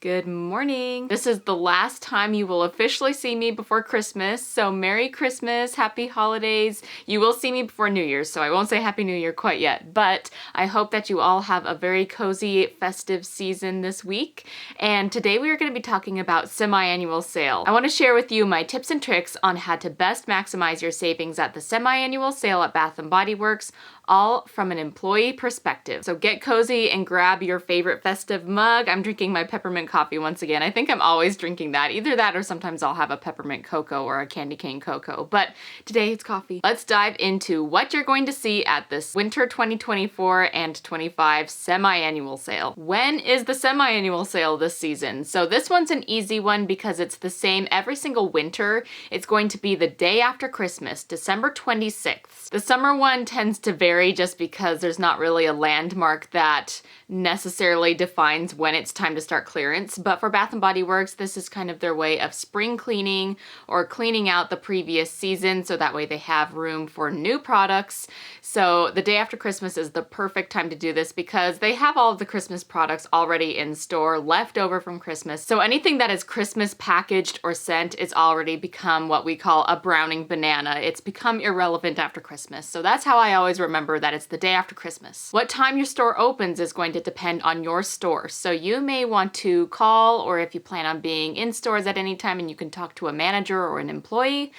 Good morning. This is the last time you will officially see me before Christmas, so Merry Christmas, Happy Holidays. You will see me before New Year's, so I won't say Happy New Year quite yet, but I hope that you all have a very cozy, festive season this week. And today we are going to be talking about semi-annual sale. I want to share with you my tips and tricks on how to best maximize your savings at the semi-annual sale at Bath & Body Works, all from an employee perspective. So get cozy and grab your favorite festive mug. I'm drinking my peppermint coffee once again. I think I'm always drinking that. Either that or sometimes I'll have a peppermint cocoa or a candy cane cocoa. But today it's coffee. Let's dive into what you're going to see at this winter 2024 and 25 semi-annual sale. When is the semi-annual sale this season? So this one's an easy one because it's the same every single winter. It's going to be the day after Christmas, December 26th. The summer one tends to vary just because there's not really a landmark that necessarily defines when it's time to start clearance. But for Bath & Body Works, this is kind of their way of spring cleaning or cleaning out the previous season so that way they have room for new products. So the day after Christmas is the perfect time to do this because they have all of the Christmas products already in store, left over from Christmas. So anything that is Christmas packaged or sent is already become what we call a browning banana. It's become irrelevant after Christmas. So that's how I always remember that it's the day after Christmas. What time your store opens is going to depend on your store. So you may want to call, or if you plan on being in stores at any time and you can talk to a manager or an employee,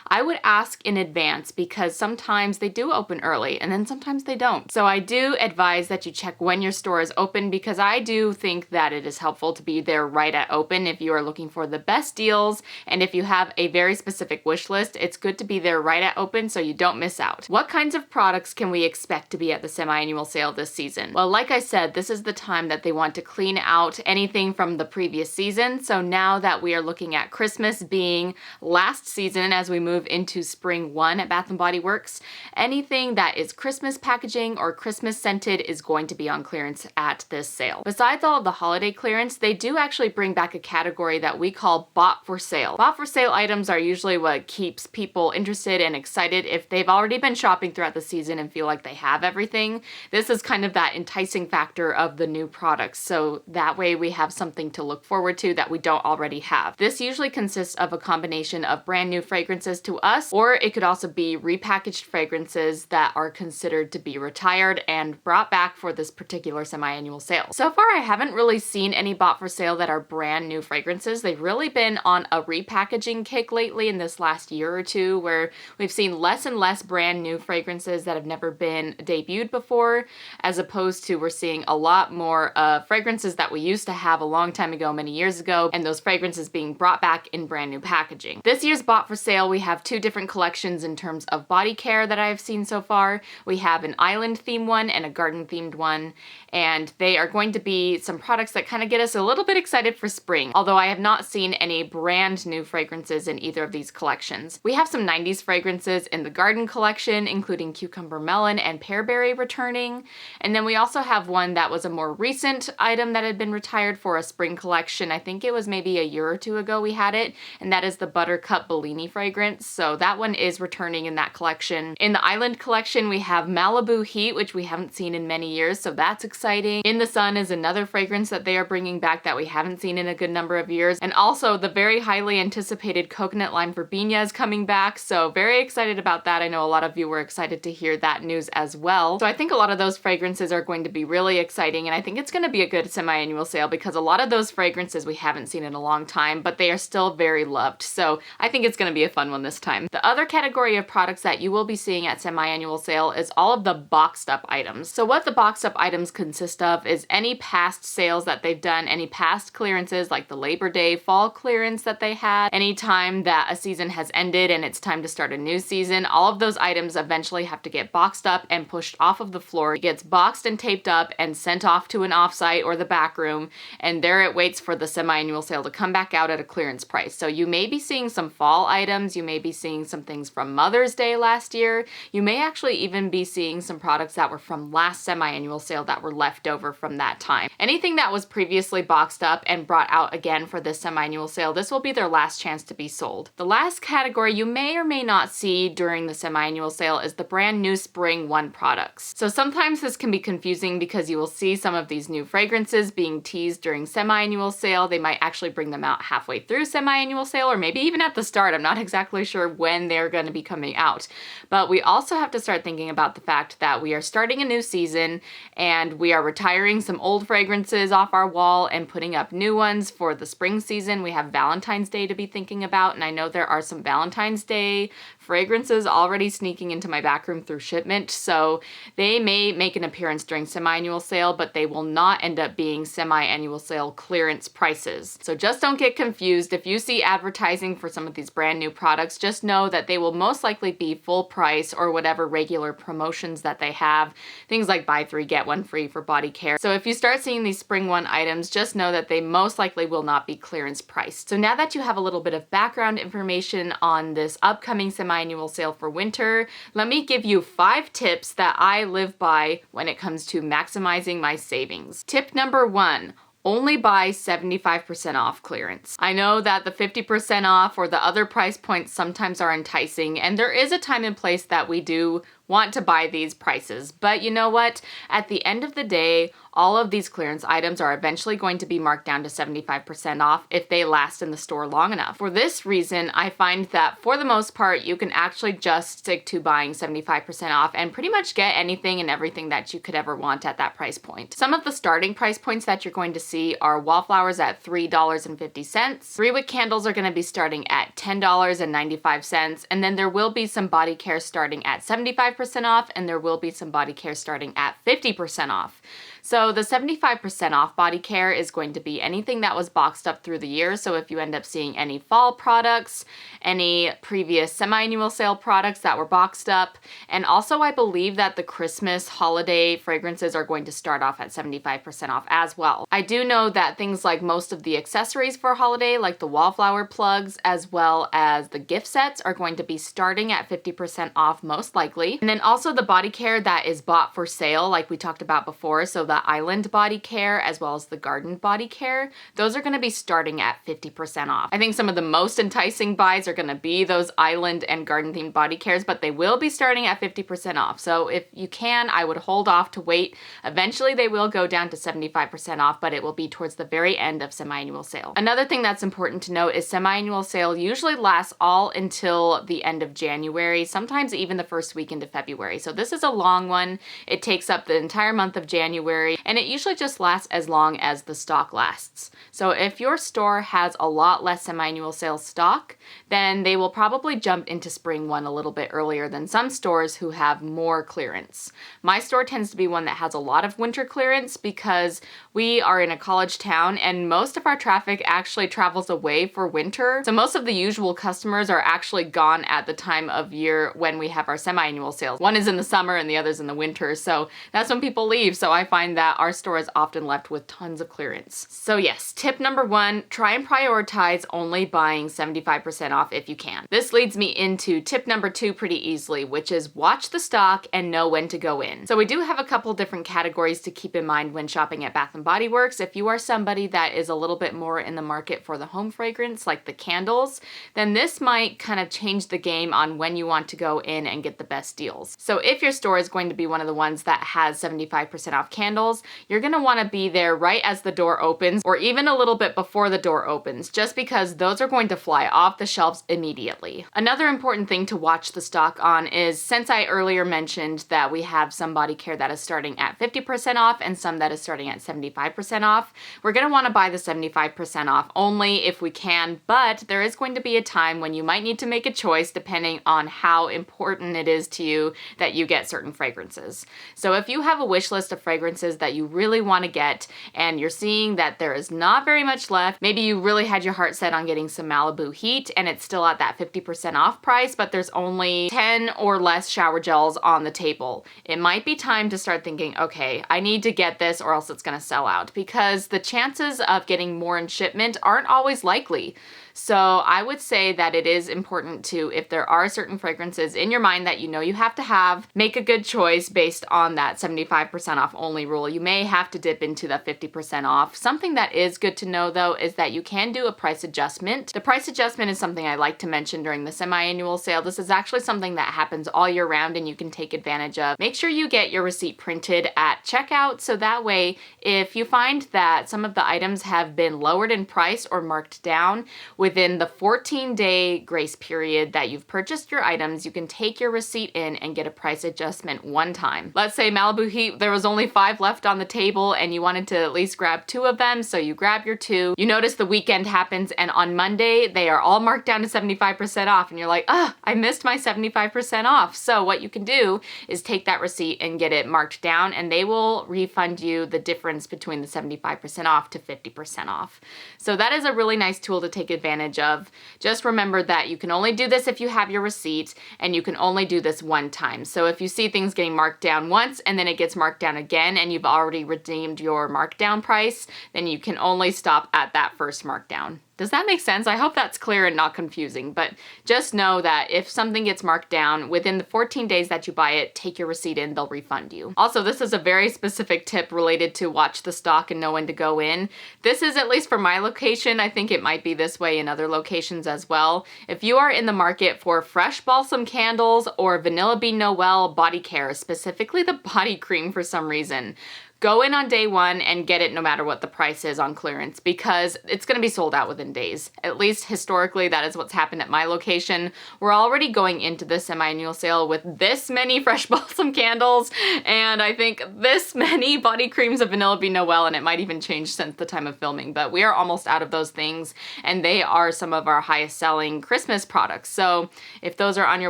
I would ask in advance because sometimes they do open early and then sometimes they don't. So I do advise that you check when your store is open because I do think that it is helpful to be there right at open if you are looking for the best deals, and if you have a very specific wish list, it's good to be there right at open so you don't miss out. What kinds of products can we expect to be at the semi-annual sale this season? Well, like I said, this is the time that they want to clean out anything from the previous season. So now that we are looking at Christmas being last season as we move into spring 1 at Bath & Body Works, anything that is Christmas packaging or Christmas scented is going to be on clearance at this sale. Besides all of the holiday clearance, they do actually bring back a category that we call bought for sale. Bought for sale items are usually what keeps people interested and excited if they've already been shopping throughout the season and feel like they have everything. This is kind of that enticing factor of the new products, so that way we have something to look forward to that we don't already have. This usually consists of a combination of brand new fragrances to us, or it could also be repackaged fragrances that are considered to be retired and brought back for this particular semi-annual sale. So far, I haven't really seen any bought for sale that are brand new fragrances. They've really been on a repackaging kick lately in this last year or two, where we've seen less and less brand new fragrances that have never been debuted before, as opposed to we're seeing a lot more fragrances that we used to have a long time ago, many years ago, and those fragrances being brought back in brand new packaging. This year's bought for sale, we have two different collections in terms of body care that I have seen so far. We have an island themed one and a garden themed one, and they are going to be some products that kind of get us a little bit excited for spring, although I have not seen any brand new fragrances in either of these collections. We have some 90s fragrances in the garden collection, including cucumber melon and pearberry returning, and then we also have one that was a more recent item that had been retired for a spring collection. I think it was maybe a year or two ago we had it, and that is the Buttercup Bellini fragrance. So that one is returning in that collection. In the Island collection, we have Malibu Heat, which we haven't seen in many years, so that's exciting. In the Sun is another fragrance that they are bringing back that we haven't seen in a good number of years. And also the very highly anticipated Coconut Lime Verbena is coming back, so very excited about that. I know a lot of you were excited to hear that news as well. So I think a lot of those fragrances are going to be really exciting, and I think it's going to be a good semi-annual sale because a lot of those fragrances we haven't seen in a long time, but they are still very loved. So I think it's going to be a fun one this time. The other category of products that you will be seeing at semi-annual sale is all of the boxed up items. So what the boxed up items consist of is any past sales that they've done, any past clearances like the Labor Day fall clearance that they had, any time that a season has ended and it's time to start a new season, all of those items eventually have to get boxed up and pushed off of the floor. It gets boxed and taped up and sent off to an offsite or the back room, and there it waits for the semi-annual sale to come back out at a clearance price. So you may be seeing some fall items, you may be be seeing some things from Mother's Day last year. You may actually even be seeing some products that were from last semi-annual sale that were left over from that time. Anything that was previously boxed up and brought out again for this semi-annual sale, this will be their last chance to be sold. The last category you may or may not see during the semi-annual sale is the brand new Spring 1 products. So sometimes this can be confusing because you will see some of these new fragrances being teased during semi-annual sale. They might actually bring them out halfway through semi-annual sale or maybe even at the start. I'm not exactly sure when they're going to be coming out. But we also have to start thinking about the fact that we are starting a new season and we are retiring some old fragrances off our wall and putting up new ones for the spring season. We have Valentine's Day to be thinking about, and I know there are some Valentine's Day fragrances already sneaking into my back room through shipment, so they may make an appearance during semi-annual sale, but they will not end up being semi-annual sale clearance prices. So just don't get confused. If you see advertising for some of these brand new products, just know that they will most likely be full price or whatever regular promotions that they have. Things like buy 3 get 1 free for body care. So if you start seeing these Spring 1 items, just know that they most likely will not be clearance priced. So now that you have a little bit of background information on this upcoming semi-annual sale for winter, let me give you 5 tips that I live by when it comes to maximizing my savings. Tip number 1. Only buy 75% off clearance. I know that the 50% off or the other price points sometimes are enticing, and there is a time and place that we do want to buy these prices. But you know what? At the end of the day, all of these clearance items are eventually going to be marked down to 75% off if they last in the store long enough. For this reason, I find that for the most part, you can actually just stick to buying 75% off and pretty much get anything and everything that you could ever want at that price point. Some of the starting price points that you're going to see are wallflowers at $3.50. 3-wick candles are going to be starting at $10.95, and then there will be some body care starting at 75% off, and there will be some body care starting at 50% off. So the 75% off body care is going to be anything that was boxed up through the year. So if you end up seeing any fall products, any previous semi-annual sale products that were boxed up, and also I believe that the Christmas holiday fragrances are going to start off at 75% off as well. I do know that things like most of the accessories for holiday, like the wallflower plugs, as well as the gift sets, are going to be starting at 50% off most likely. And then also the body care that is bought for sale, like we talked about before, so the Island body care as well as the Garden body care, those are going to be starting at 50% off. I think some of the most enticing buys are going to be those Island and Garden themed body cares, but they will be starting at 50% off. So if you can, I would hold off to wait. Eventually they will go down to 75% off, but it will be towards the very end of semi-annual sale. Another thing that's important to note is semi-annual sale usually lasts all until the end of January, sometimes even the first weekend of February. So this is a long one. It takes up the entire month of January, and it usually just lasts as long as the stock lasts. So if your store has a lot less semi-annual sale stock, then they will probably jump into Spring 1 a little bit earlier than some stores who have more clearance. My store tends to be one that has a lot of winter clearance because we are in a college town and most of our traffic actually travels away for winter. So most of the usual customers are actually gone at the time of year when we have our semi-annual sales. One is in the summer and the other's in the winter, so that's when people leave. So I find that our store is often left with tons of clearance. So yes, tip number 1, try and prioritize only buying 75% off if you can. This leads me into tip number 2 pretty easily, which is watch the stock and know when to go in. So we do have a couple different categories to keep in mind when shopping at Bath & Body Works. If you are somebody that is a little bit more in the market for the home fragrance, like the candles, then this might kind of change the game on when you want to go in and get the best deals. So if your store is going to be one of the ones that has 75% off candles, you're going to want to be there right as the door opens or even a little bit before the door opens, just because those are going to fly off the shelves immediately. Another important thing to watch the stock on is, since I earlier mentioned that we have some body care that is starting at 50% off and some that is starting at 75% off, we're going to want to buy the 75% off only if we can, but there is going to be a time when you might need to make a choice depending on how important it is to you that you get certain fragrances. So if you have a wish list of fragrances fragrances that you really want to get and you're seeing that there is not very much left. Maybe you really had your heart set on getting some Malibu Heat and it's still at that 50% off price, but there's only 10 or less shower gels on the table. It might be time to start thinking, okay, I need to get this or else it's going to sell out, because the chances of getting more in shipment aren't always likely. So I would say that it is important to, if there are certain fragrances in your mind that you know you have to have, make a good choice based on that 75% off only rule. You may have to dip into the 50% off. Something that is good to know though is that you can do a price adjustment. The price adjustment is something I like to mention during the semi-annual sale. This is actually something that happens all year round and you can take advantage of. Make sure you get your receipt printed at checkout so that way if you find that some of the items have been lowered in price or marked down, within the 14-day grace period that you've purchased your items, you can take your receipt in and get a price adjustment one time. Let's say Malibu Heat, there was only 5 left on the table and you wanted to at least grab 2 of them, so you grab your 2. You notice the weekend happens and on Monday, they are all marked down to 75% off and you're like, I missed my 75% off. So what you can do is take that receipt and get it marked down and they will refund you the difference between the 75% off to 50% off. So that is a really nice tool to take advantage of. Just remember that you can only do this if you have your receipt and you can only do this one time. So if you see things getting marked down once and then it gets marked down again and you've already redeemed your markdown price, then you can only stop at that first markdown. Does that make sense? I hope that's clear and not confusing, but just know that if something gets marked down within the 14 days that you buy it, take your receipt in, they'll refund you. Also, this is a very specific tip related to watch the stock and know when to go in. This is, at least for my location, I think it might be this way in other locations as well. If you are in the market for fresh balsam candles or Vanilla Bean Noel body care, specifically the body cream for some reason, go in on day one and get it no matter what the price is on clearance, because it's going to be sold out within days. At least historically, that is what's happened at my location. We're already going into the semi-annual sale with this many fresh balsam candles, and I think this many body creams of Vanilla Bean Noel, and it might even change since the time of filming, but we are almost out of those things, and they are some of our highest selling Christmas products. So if those are on your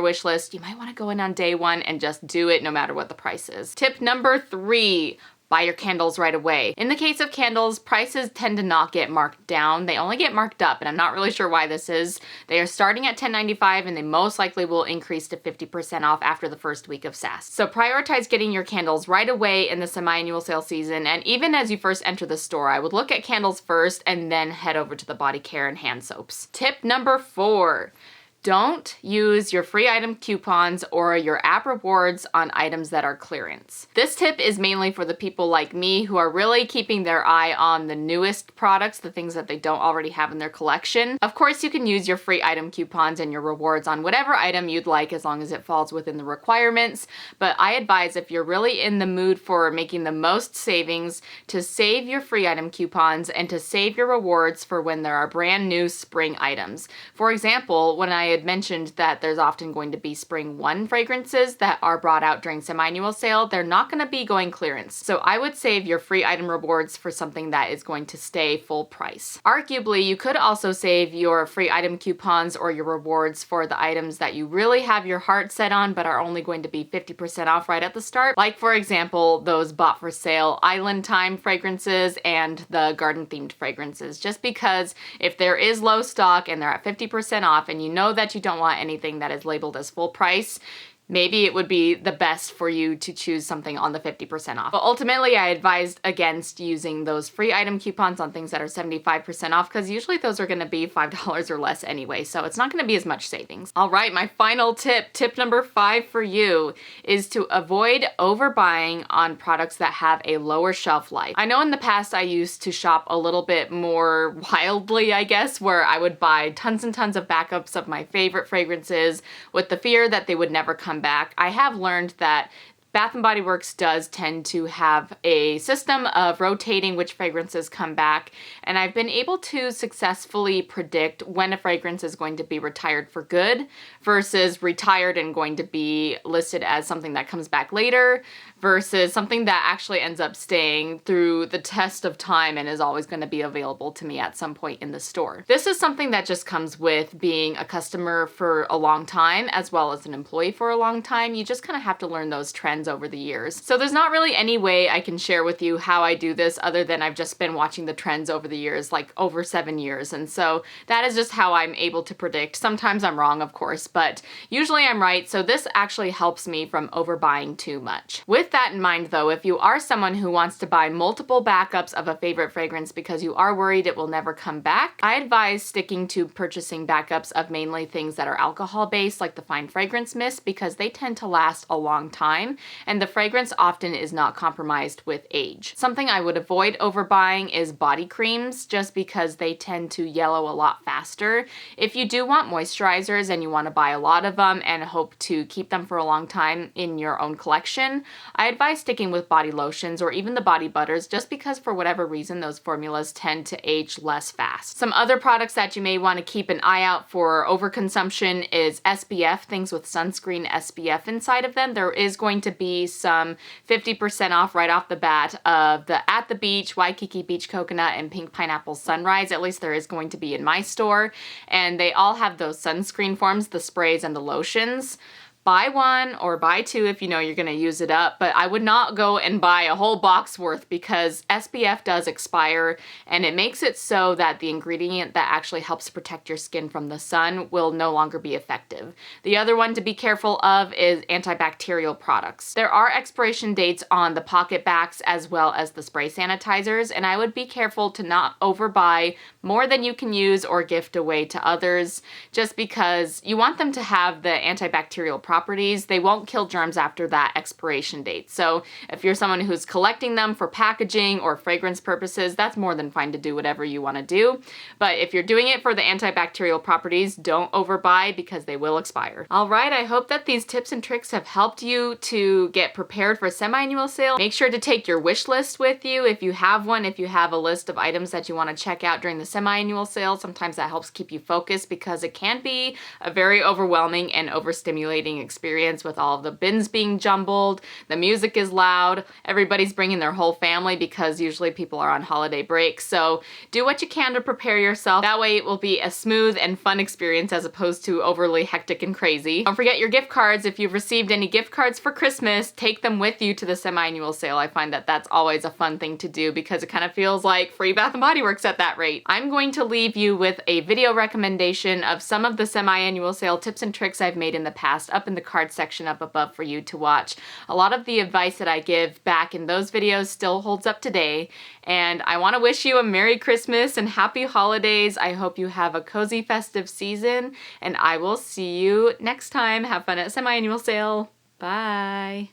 wish list, you might want to go in on day one and just do it no matter what the price is. Tip number 3. Buy your candles right away. In the case of candles, prices tend to not get marked down. They only get marked up, and I'm not really sure why this is. They are starting at $10.95 and they most likely will increase to 50% off after the first week of SAS. So prioritize getting your candles right away in the semi-annual sale season, and even as you first enter the store, I would look at candles first and then head over to the body care and hand soaps. Tip number 4. Don't use your free item coupons or your app rewards on items that are clearance. This tip is mainly for the people like me who are really keeping their eye on the newest products, the things that they don't already have in their collection. Of course, you can use your free item coupons and your rewards on whatever item you'd like as long as it falls within the requirements, but I advise if you're really in the mood for making the most savings to save your free item coupons and to save your rewards for when there are brand new spring items. For example, when I had mentioned that there's often going to be spring 1 fragrances that are brought out during semi-annual sale, they're not going to be going clearance. So I would save your free item rewards for something that is going to stay full price. Arguably, you could also save your free item coupons or your rewards for the items that you really have your heart set on but are only going to be 50% off right at the start. Like for example, those bought for sale Island Time fragrances and the garden themed fragrances. Just because if there is low stock and they're at 50% off and you know that you don't want anything that is labeled as full price, maybe it would be the best for you to choose something on the 50% off. But ultimately, I advised against using those free item coupons on things that are 75% off because usually those are going to be $5 or less anyway, so it's not going to be as much savings. All right, my final tip number 5 for you is to avoid overbuying on products that have a lower shelf life. I know in the past I used to shop a little bit more wildly, I guess, where I would buy tons and tons of backups of my favorite fragrances with the fear that they would never come back. I have learned that Bath & Body Works does tend to have a system of rotating which fragrances come back, and I've been able to successfully predict when a fragrance is going to be retired for good versus retired and going to be listed as something that comes back later versus something that actually ends up staying through the test of time and is always going to be available to me at some point in the store. This is something that just comes with being a customer for a long time as well as an employee for a long time. You just kind of have to learn those trends trends over the years. So there's not really any way I can share with you how I do this other than I've just been watching the trends over the years, like over 7 years. And so that is just how I'm able to predict. Sometimes I'm wrong, of course, but usually I'm right. So this actually helps me from overbuying too much. With that in mind though, if you are someone who wants to buy multiple backups of a favorite fragrance because you are worried it will never come back, I advise sticking to purchasing backups of mainly things that are alcohol based, like the fine fragrance mist, because they tend to last a long time and the fragrance often is not compromised with age. Something I would avoid overbuying is body creams, just because they tend to yellow a lot faster. If you do want moisturizers and you want to buy a lot of them and hope to keep them for a long time in your own collection, I advise sticking with body lotions or even the body butters, just because for whatever reason those formulas tend to age less fast. Some other products that you may want to keep an eye out for overconsumption is SPF, things with sunscreen SPF inside of them. There is going to be some 50% off right off the bat of the At the Beach, Waikiki Beach Coconut, and Pink Pineapple Sunrise. At least there is going to be in my store. And they all have those sunscreen forms, the sprays and the lotions. Buy one or buy two if you know you're going to use it up, but I would not go and buy a whole box worth because SPF does expire and it makes it so that the ingredient that actually helps protect your skin from the sun will no longer be effective. The other one to be careful of is antibacterial products. There are expiration dates on the pocket backs as well as the spray sanitizers, and I would be careful to not overbuy more than you can use or gift away to others, just because you want them to have the antibacterial properties. They won't kill germs after that expiration date. So if you're someone who's collecting them for packaging or fragrance purposes, that's more than fine to do whatever you want to do. But if you're doing it for the antibacterial properties, don't overbuy because they will expire. All right, I hope that these tips and tricks have helped you to get prepared for a semi-annual sale. Make sure to take your wish list with you if you have one, if you have a list of items that you want to check out during the semi-annual sale. Sometimes that helps keep you focused because it can be a very overwhelming and overstimulating experience with all of the bins being jumbled. The music is loud. Everybody's bringing their whole family because usually people are on holiday break. So do what you can to prepare yourself. That way it will be a smooth and fun experience as opposed to overly hectic and crazy. Don't forget your gift cards. If you've received any gift cards for Christmas, take them with you to the semi-annual sale. I find that that's always a fun thing to do because it kind of feels like free Bath & Body Works at that rate. I'm going to leave you with a video recommendation of some of the semi-annual sale tips and tricks I've made in the past up in the card section up above for you to watch. A lot of the advice that I give back in those videos still holds up today, and I want to wish you a Merry Christmas and Happy Holidays. I hope you have a cozy festive season, and I will see you next time. Have fun at semi-annual sale. Bye.